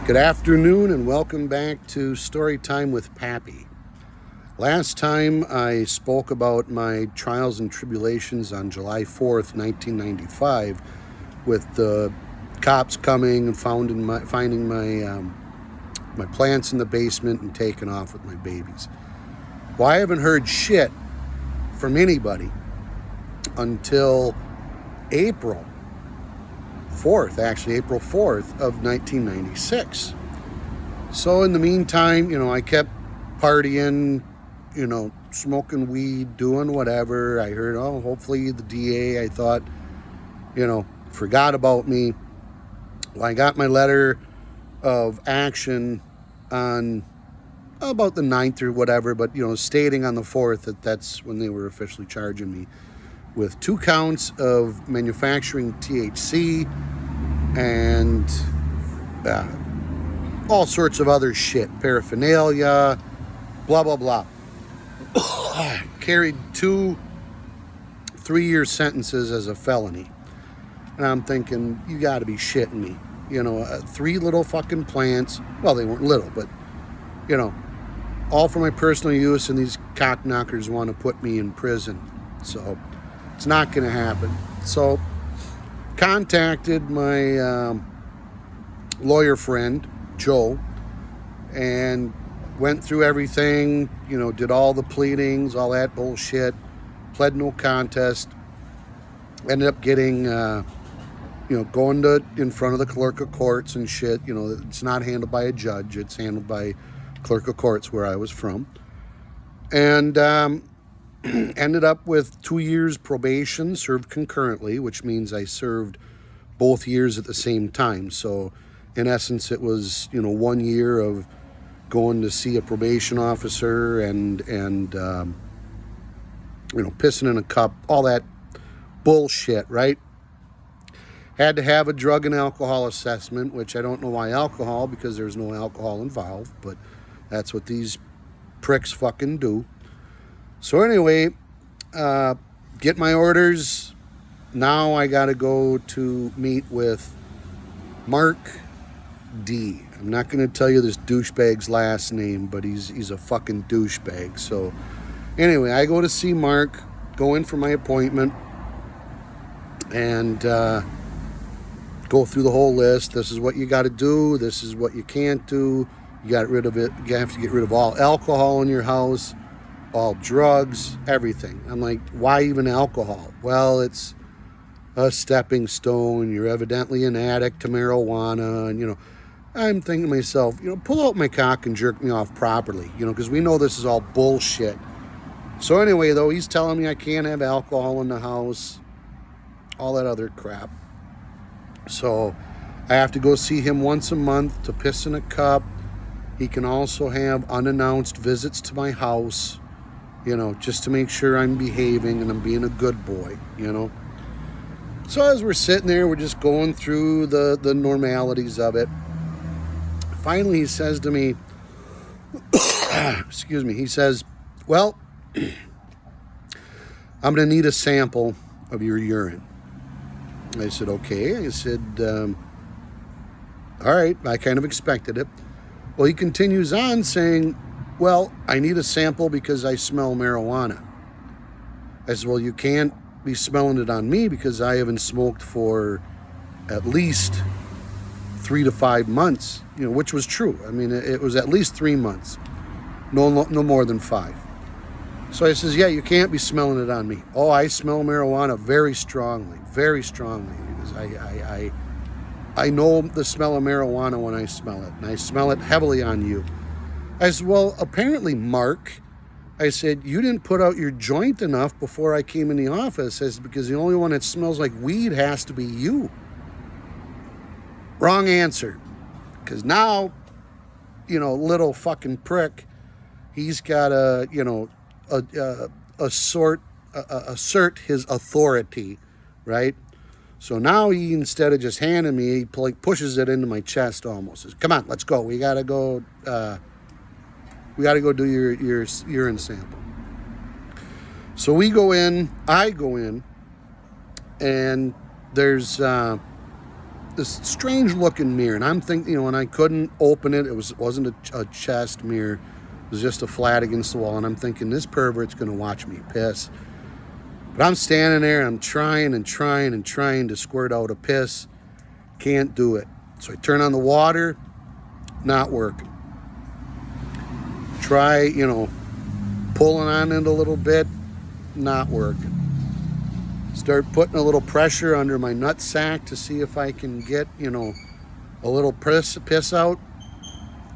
Good afternoon and welcome back to Story Time with Pappy. Last time I spoke about my trials and tribulations on July 4th, 1995, with the cops coming and finding my plants in the basement and taking off with my babies. Well, I haven't heard shit from anybody until April 4th of 1996. So in the meantime, I kept partying, smoking weed, doing whatever. I heard, hopefully the DA, I thought, forgot about me. Well, I got my letter of action on about the 9th or whatever, but, stating on the 4th that's when they were officially charging me with 2 counts of manufacturing THC and all sorts of other shit, paraphernalia, blah, blah, blah. Carried 2 3-year sentences as a felony. And I'm thinking, you got to be shitting me. 3 little fucking plants. Well, they weren't little, but, all for my personal use, and these cock-knockers want to put me in prison. So it's not going to happen. So contacted my lawyer friend, Joe, and went through everything, did all the pleadings, all that bullshit, pled no contest, ended up getting, going to in front of the clerk of courts and shit. It's not handled by a judge, it's handled by clerk of courts where I was from. And ended up with 2 years probation, served concurrently, which means I served both years at the same time. So in essence, it was, 1 year of going to see a probation officer and pissing in a cup, all that bullshit, right? Had to have a drug and alcohol assessment, which I don't know why alcohol, because there's no alcohol involved, but that's what these pricks fucking do. So anyway, get my orders. Now I got to go to meet with Mark D. I'm not going to tell you this douchebag's last name, but he's a fucking douchebag. So anyway, I go to see Mark, go in for my appointment, and go through the whole list. This is what you got to do. This is what you can't do. You got rid of it. You have to get rid of all alcohol in your house, all drugs, everything. I'm like, why even alcohol? Well, it's a stepping stone. You're evidently an addict to marijuana. And, I'm thinking to myself, pull out my cock and jerk me off properly, because we know this is all bullshit. So anyway, though, he's telling me I can't have alcohol in the house, all that other crap. So I have to go see him once a month to piss in a cup. He can also have unannounced visits to my house, just to make sure I'm behaving and I'm being a good boy, So as we're sitting there, we're just going through the normalities of it. Finally, he says to me, excuse me, he says, well, I'm going to need a sample of your urine. I said, okay. I said, all right, I kind of expected it. Well, he continues on saying, well, I need a sample because I smell marijuana. I said, well, you can't be smelling it on me because I haven't smoked for at least 3 to 5 months, which was true. I mean, it was at least 3 months, no more than 5. So I says, yeah, you can't be smelling it on me. Oh, I smell marijuana very strongly, because I know the smell of marijuana when I smell it, and I smell it heavily on you. I said, well, apparently, Mark, I said, you didn't put out your joint enough before I came in the office. I said, because the only one that smells like weed has to be you. Wrong answer. Because now, little fucking prick, he's got to, assert his authority, right? So now he, instead of just handing me, he pushes it into my chest almost. Says, come on, let's go. We got to go do your urine sample. So we go in, I go in, and there's this strange looking mirror, and I'm thinking, and I couldn't open it. It wasn't a chest mirror. It was just a flat against the wall, and I'm thinking this pervert's gonna watch me piss. But I'm standing there, and I'm trying to squirt out a piss. Can't do it. So I turn on the water, not working. Try, pulling on it a little bit, not working. Start putting a little pressure under my nutsack to see if I can get, a little piss out.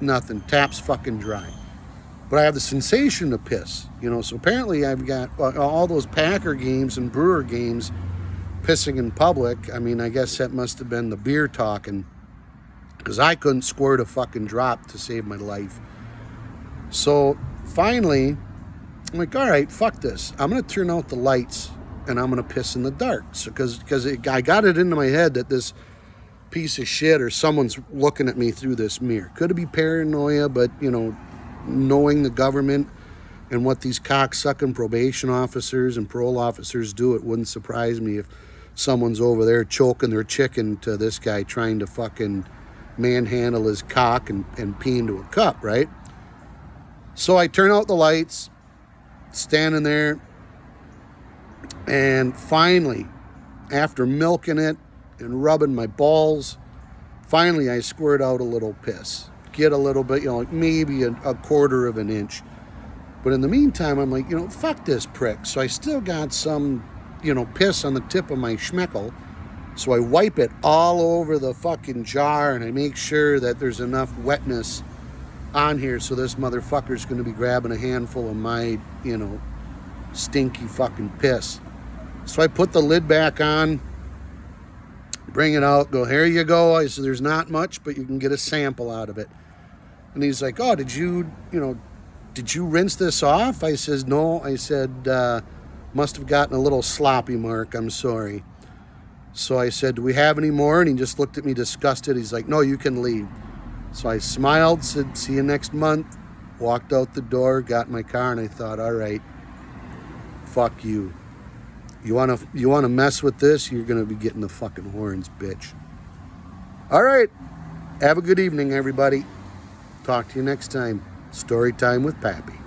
Nothing. Tap's fucking dry. But I have the sensation of piss, So apparently I've got all those Packer games and Brewer games pissing in public. I mean, I guess that must have been the beer talking, because I couldn't squirt a fucking drop to save my life. So finally, I'm like, all right, fuck this. I'm going to turn out the lights and I'm going to piss in the dark. So, because I got it into my head that this piece of shit or someone's looking at me through this mirror. Could it be paranoia, but, knowing the government and what these cocksucking probation officers and parole officers do, it wouldn't surprise me if someone's over there choking their chicken to this guy trying to fucking manhandle his cock and pee into a cup, right? So I turn out the lights, standing there, and finally, after milking it and rubbing my balls, finally I squirt out a little piss. Get a little bit, like maybe a quarter of an inch. But in the meantime, I'm like, fuck this prick. So I still got some, piss on the tip of my schmeckle. So I wipe it all over the fucking jar, and I make sure that there's enough wetness on here so this motherfucker's going to be grabbing a handful of my, stinky fucking piss. So I put the lid back on, bring it out, go, here you go. I said, there's not much, but you can get a sample out of it. And he's like, oh, did you rinse this off? I says, no. I said, must have gotten a little sloppy, Mark. I'm sorry. So I said, do we have any more? And he just looked at me disgusted. He's like, no, you can leave. So I smiled, said, see you next month. Walked out the door, got in my car, and I thought, all right, fuck you. You wanna mess with this, you're gonna be getting the fucking horns, bitch. All right. Have a good evening, everybody. Talk to you next time. Story time with Pappy.